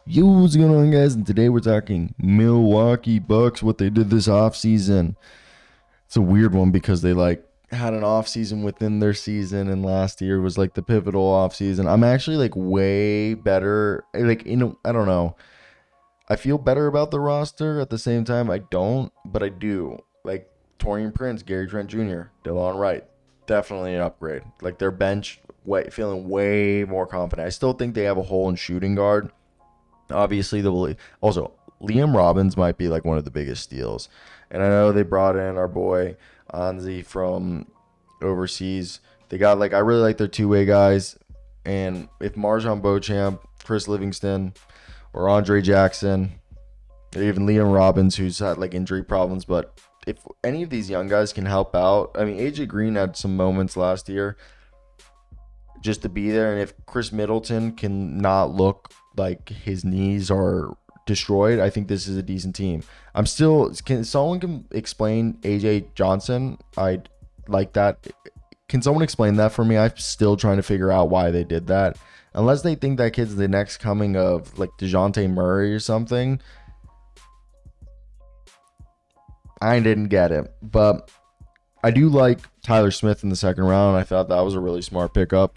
Yo, what's going on, guys? And today we're talking Milwaukee Bucks, what they did this offseason. It's a weird one because they had an offseason within their season, and last year was like the pivotal offseason. I'm actually like way better. I don't know. I feel better about the roster. At the same time, I don't, but I do. Like Taurean Prince, Gary Trent Jr., Delon Wright, definitely an upgrade. Like their bench, feeling way more confident. I still think they have a hole in shooting guard. Obviously, also Liam Robbins might be like one of the biggest steals, and I know they brought in our boy Anzi from overseas. They got I really like their two-way guys, and if Marjan Beauchamp, Chris Livingston, or Andre Jackson, or even Liam Robbins, who's had like injury problems, but if any of these young guys can help out, I mean AJ Green had some moments last year just to be there. And if Chris Middleton can not look like his knees are destroyed, I think this is a decent team. Can someone can explain AJ Johnson? I like that. Can someone explain that for me? I'm still trying to figure out why they did that. Unless they think that kid's the next coming of like DeJounte Murray or something. I didn't get it. But I do like Tyler Smith in the second round. I thought that was a really smart pickup.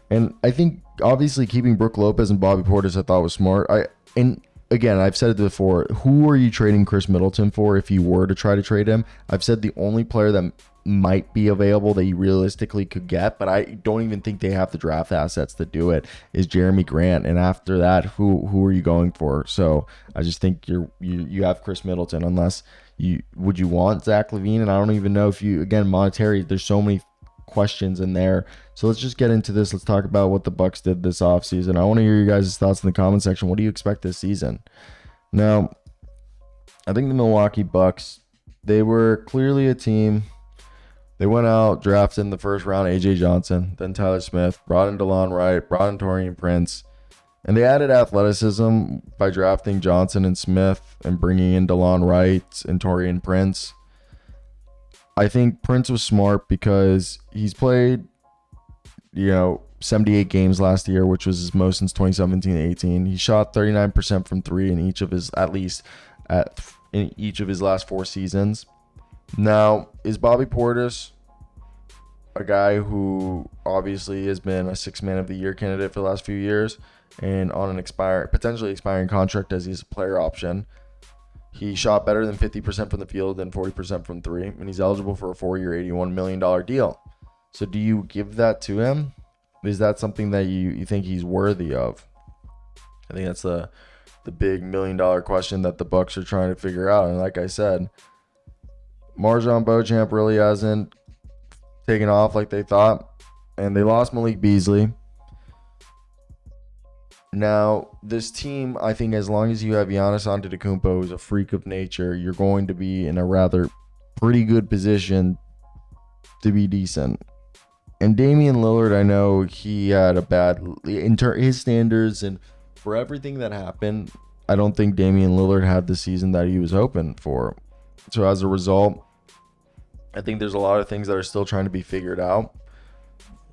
And I think obviously keeping Brook Lopez and Bobby Portis I thought was smart. And again, I've said it before. Who are you trading Chris Middleton for if you were to try to trade him? I've said the only player that might be available that you realistically could get, but I don't even think they have the draft assets to do it, is Jeremy Grant. And after that, who are you going for? So I just think you have Chris Middleton unless you want Zach LaVine, and I don't even know if you, again, monetary, there's so many questions in there. So let's just get into this. Let's talk about what the Bucks did this offseason. I want to hear you guys' thoughts in the comment section. What do you expect this season? Now, I think the Milwaukee Bucks, they were clearly a team. They went out, drafted in the first round AJ Johnson, then Tyler Smith, brought in Delon Wright, brought in Taurean Prince, and they added athleticism by drafting Johnson and Smith and bringing in Delon Wright and Taurean Prince. I think Prince was smart because he's played, 78 games last year, which was his most since 2017-18. He shot 39% from three in each of his, in each of his last four seasons. Now, is Bobby Portis a guy who obviously has been a six-man of the year candidate for the last few years and on an potentially expiring contract as he's a player option? He shot better than 50% from the field and 40% from three, and he's eligible for a 4-year, $81 million deal. So do you give that to him? Is that something that you think he's worthy of? I think that's the big $1 million question that the Bucks are trying to figure out. And like I said, Marjan Beauchamp really hasn't taken off like they thought, and they lost Malik Beasley. Now, this team, I think as long as you have Giannis Antetokounmpo, who's a freak of nature, you're going to be in a rather pretty good position to be decent. And Damian Lillard, I know he had a bad, his standards, and for everything that happened, I don't think Damian Lillard had the season that he was hoping for. So as a result, I think there's a lot of things that are still trying to be figured out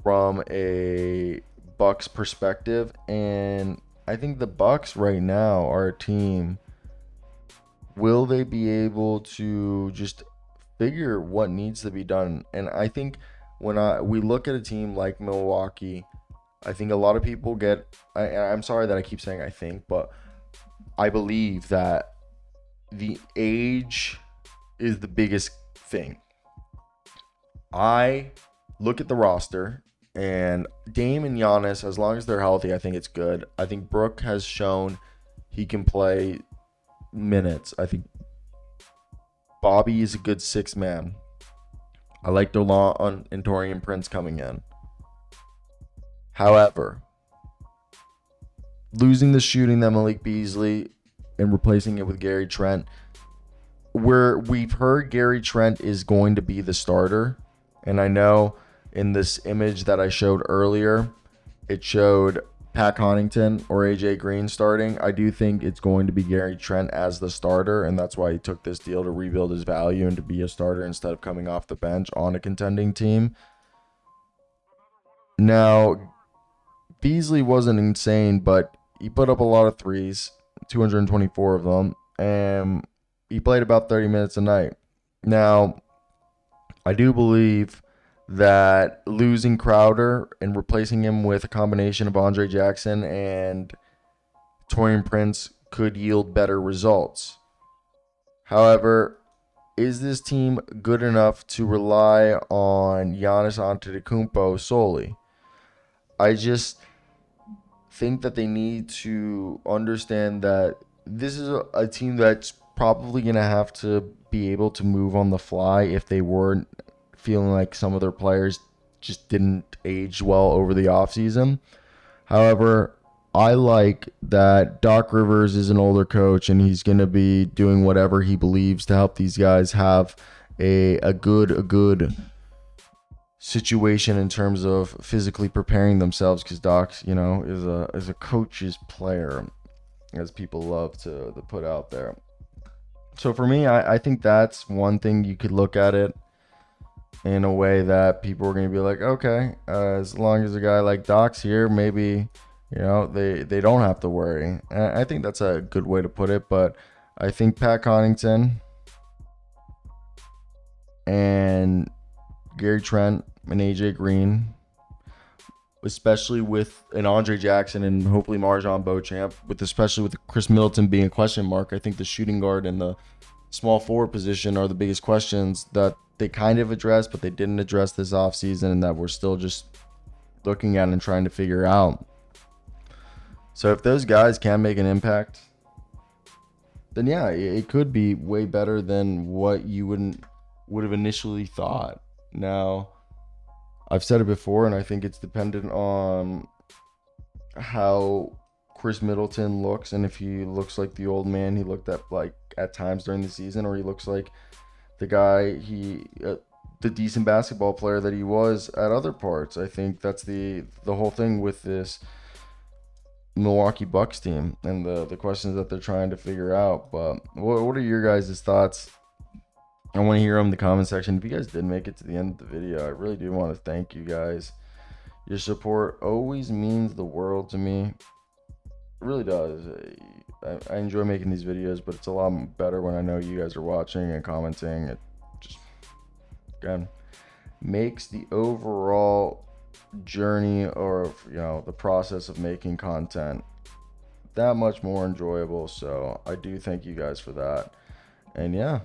from a Bucks perspective, and I think the Bucks right now are a team. Will they be able to just figure what needs to be done? And I think when we look at a team like Milwaukee, I think a lot of people I'm sorry that I keep saying I think, but I believe that the age is the biggest thing. I look at the roster, and Dame and Giannis, as long as they're healthy, I think it's good. I think Brook has shown he can play minutes. I think Bobby is a good sixth man. I like Delon and Taurean Prince coming in. However, losing the shooting that Malik Beasley and replacing it with Gary Trent, where we've heard Gary Trent is going to be the starter, and I know in this image that I showed earlier, it showed Pat Connaughton or AJ Green starting. I do think it's going to be Gary Trent as the starter, and that's why he took this deal, to rebuild his value and to be a starter instead of coming off the bench on a contending team. Now, Beasley wasn't insane, but he put up a lot of threes, 224 of them, and he played about 30 minutes a night. Now, I do believe that losing Crowder and replacing him with a combination of Andre Jackson and Taurean Prince could yield better results. However, is this team good enough to rely on Giannis Antetokounmpo solely? I just think that they need to understand that this is a team that's probably going to have to be able to move on the fly if they weren't feeling like some of their players just didn't age well over the offseason. However, I like that Doc Rivers is an older coach and he's going to be doing whatever he believes to help these guys have a good situation in terms of physically preparing themselves, because Doc, is a coach's player, as people love to put out there. So for me, I think that's one thing you could look at it in a way that people are going to be like, okay, as long as a guy like Doc's here, maybe, they don't have to worry. And I think that's a good way to put it, but I think Pat Connaughton and Gary Trent and AJ Green, especially with an Andre Jackson and hopefully Marjon Beauchamp, especially with Chris Middleton being a question mark, I think the shooting guard and the small forward position are the biggest questions that they kind of addressed, but they didn't address this offseason, and that we're still just looking at and trying to figure out. So if those guys can make an impact, then yeah, it could be way better than what you would have initially thought. Now, I've said it before, and I think it's dependent on how Chris Middleton looks, and if he looks like the old man he looked at times during the season, or he looks like the guy the decent basketball player that he was at other parts. I think that's the whole thing with this Milwaukee Bucks team and the questions that they're trying to figure out. But what are your guys' thoughts? I want to hear them in the comment section. If you guys did make it to the end of the video, I really do want to thank you guys. Your support always means the world to me. It really does. I enjoy making these videos, but it's a lot better when I know you guys are watching and commenting. It just, again, makes the overall journey, or the process of making content, that much more enjoyable. So I do thank you guys for that. And yeah,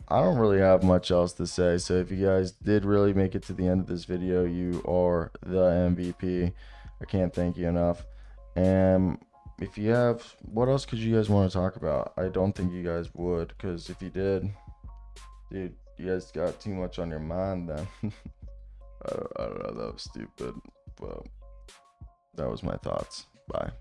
I don't really have much else to say. So if you guys did really make it to the end of this video, you are the MVP. I can't thank you enough. And if you have, what else could you guys want to talk about? I don't think you guys would, because if you did, dude, you guys got too much on your mind then. I don't know, that was stupid, but that was my thoughts. Bye.